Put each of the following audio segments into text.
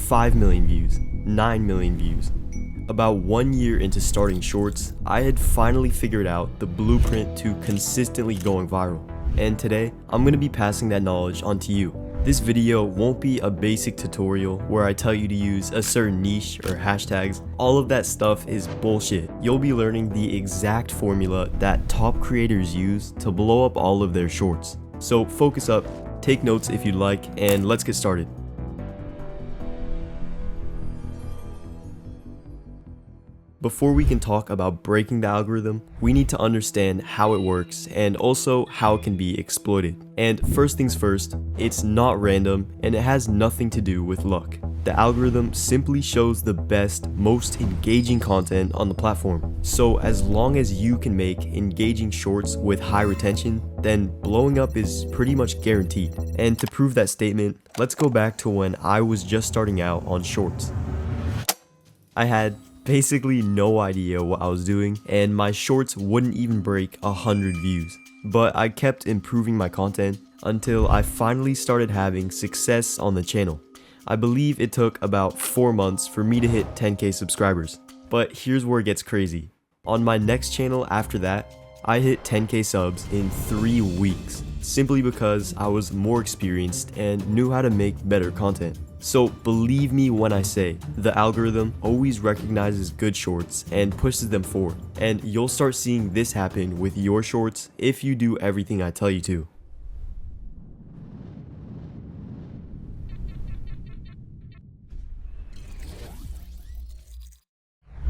5 million views, 9 million views. About 1 year into starting shorts, I had finally figured out the blueprint to consistently going viral. And today, I'm going to be passing that knowledge on to you. This video won't be a basic tutorial where I tell you to use a certain niche or hashtags. All of that stuff is bullshit. You'll be learning the exact formula that top creators use to blow up all of their shorts. So focus up, take notes if you'd like, and let's get started. Before we can talk about breaking the algorithm, we need to understand how it works and also how it can be exploited. And first things first, it's not random and it has nothing to do with luck. The algorithm simply shows the best, most engaging content on the platform. So as long as you can make engaging shorts with high retention, then blowing up is pretty much guaranteed. And to prove that statement, let's go back to when I was just starting out on shorts. I had basically no idea what I was doing, and my shorts wouldn't even break 100 views. But I kept improving my content until I finally started having success on the channel. I believe it took about 4 months for me to hit 10k subscribers. But here's where it gets crazy. On my next channel after that, I hit 10k subs in 3 weeks, simply because I was more experienced and knew how to make better content. So believe me when I say, the algorithm always recognizes good shorts and pushes them forward. And you'll start seeing this happen with your shorts if you do everything I tell you to.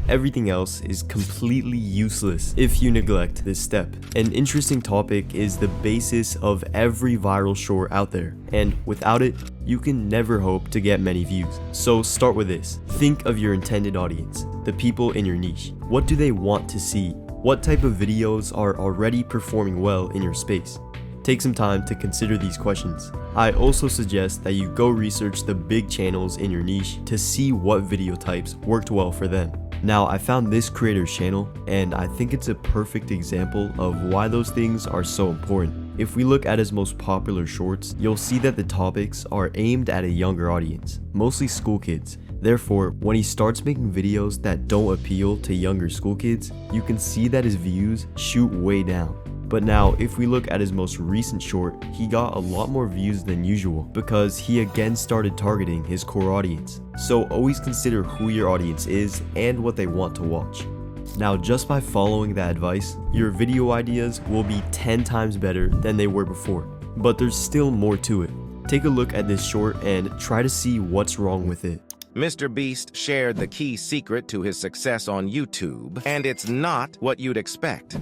Everything else is completely useless if you neglect this step. An interesting topic is the basis of every viral short out there, and without it, you can never hope to get many views. So start with this. Think of your intended audience, the people in your niche. What do they want to see? What type of videos are already performing well in your space? Take some time to consider these questions. I also suggest that you go research the big channels in your niche to see what video types worked well for them. Now, I found this creator's channel, and I think it's a perfect example of why those things are so important. If we look at his most popular shorts, you'll see that the topics are aimed at a younger audience, mostly school kids. Therefore, when he starts making videos that don't appeal to younger school kids, you can see that his views shoot way down. But now, if we look at his most recent short, he got a lot more views than usual because he again started targeting his core audience. So always consider who your audience is and what they want to watch. Now, just by following that advice, your video ideas will be 10 times better than they were before. But there's still more to it. Take a look at this short and try to see what's wrong with it. Mr. Beast shared the key secret to his success on YouTube, and it's not what you'd expect.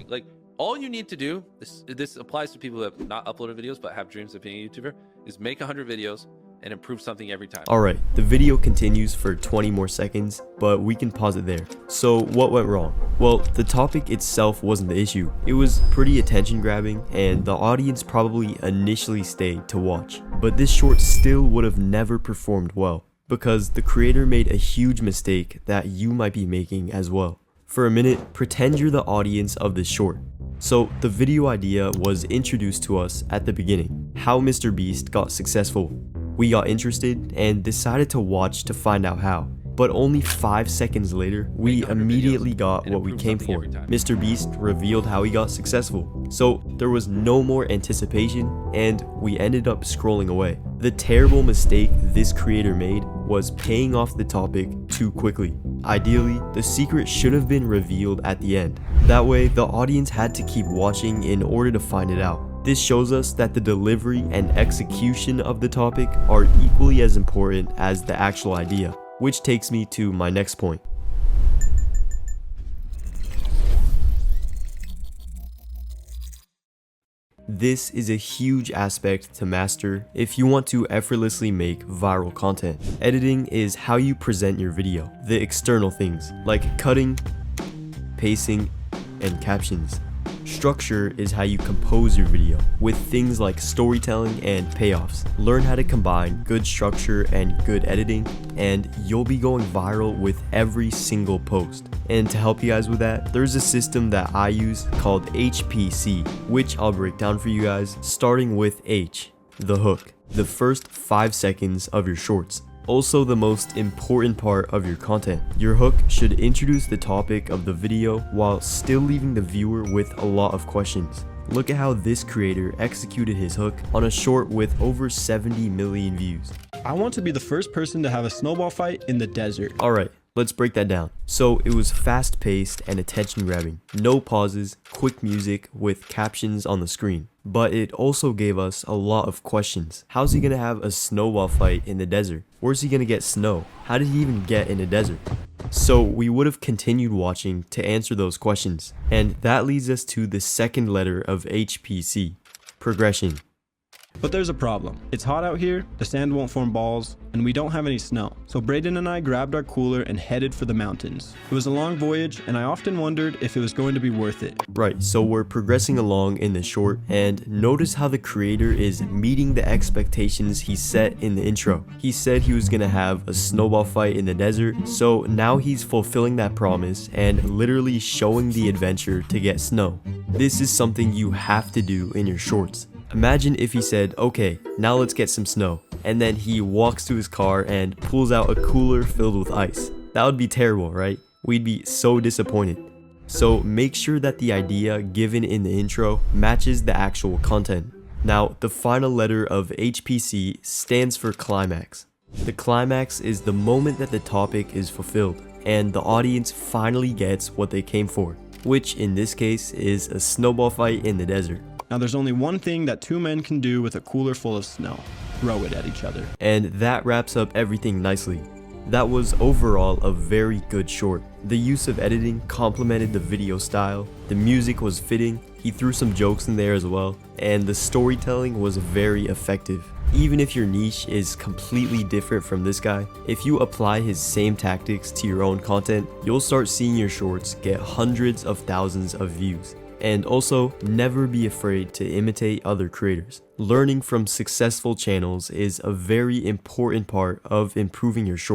All you need to do, this applies to people that have not uploaded videos but have dreams of being a YouTuber, is make 100 videos and improve something every time. Alright, the video continues for 20 more seconds, but we can pause it there. So what went wrong? Well, the topic itself wasn't the issue. It was pretty attention grabbing, and the audience probably initially stayed to watch. But this short still would have never performed well, because the creator made a huge mistake that you might be making as well. For a minute, pretend you're the audience of this short. So the video idea was introduced to us at the beginning, how Mr. Beast got successful. We got interested and decided to watch to find out how. But only 5 seconds later, we immediately got what we came for. Mr. Beast revealed how he got successful. So there was no more anticipation and we ended up scrolling away. The terrible mistake this creator made was paying off the topic too quickly. Ideally, the secret should have been revealed at the end. That way, the audience had to keep watching in order to find it out. This shows us that the delivery and execution of the topic are equally as important as the actual idea. Which takes me to my next point. This is a huge aspect to master if you want to effortlessly make viral content. Editing is how you present your video, the external things like cutting, pacing, and captions. Structure is how you compose your video, with things like storytelling and payoffs. Learn how to combine good structure and good editing, and you'll be going viral with every single post. And to help you guys with that, there's a system that I use called HPC, which I'll break down for you guys, starting with H, the hook, the first 5 seconds of your shorts. Also, the most important part of your content. Your hook should introduce the topic of the video while still leaving the viewer with a lot of questions. Look at how this creator executed his hook on a short with over 70 million views. I want to be the first person to have a snowball fight in the desert. Alright, let's break that down. So it was fast paced and attention grabbing. No pauses, quick music with captions on the screen. But it also gave us a lot of questions. How's he gonna have a snowball fight in the desert? Where's he gonna get snow? How did he even get in a desert? So we would have continued watching to answer those questions. And that leads us to the second letter of HPC, progression. But there's a problem. It's hot out here, the sand won't form balls, and we don't have any snow. So Braden and I grabbed our cooler and headed for the mountains. It was a long voyage, and I often wondered if it was going to be worth it. Right, so we're progressing along in the short, and notice how the creator is meeting the expectations he set in the intro. He said he was gonna have a snowball fight in the desert, so now he's fulfilling that promise and literally showing the adventure to get snow. This is something you have to do in your shorts. Imagine if he said, okay, now let's get some snow, and then he walks to his car and pulls out a cooler filled with ice. That would be terrible, right? We'd be so disappointed. So make sure that the idea given in the intro matches the actual content. Now, the final letter of HPC stands for climax. The climax is the moment that the topic is fulfilled, and the audience finally gets what they came for, which in this case is a snowball fight in the desert. Now there's only one thing that two men can do with a cooler full of snow: throw it at each other. And that wraps up everything nicely. That was overall a very good short. The use of editing complemented the video style, the music was fitting, he threw some jokes in there as well, and the storytelling was very effective. Even if your niche is completely different from this guy, if you apply his same tactics to your own content, you'll start seeing your shorts get hundreds of thousands of views. And also, never be afraid to imitate other creators. Learning from successful channels is a very important part of improving your shorts.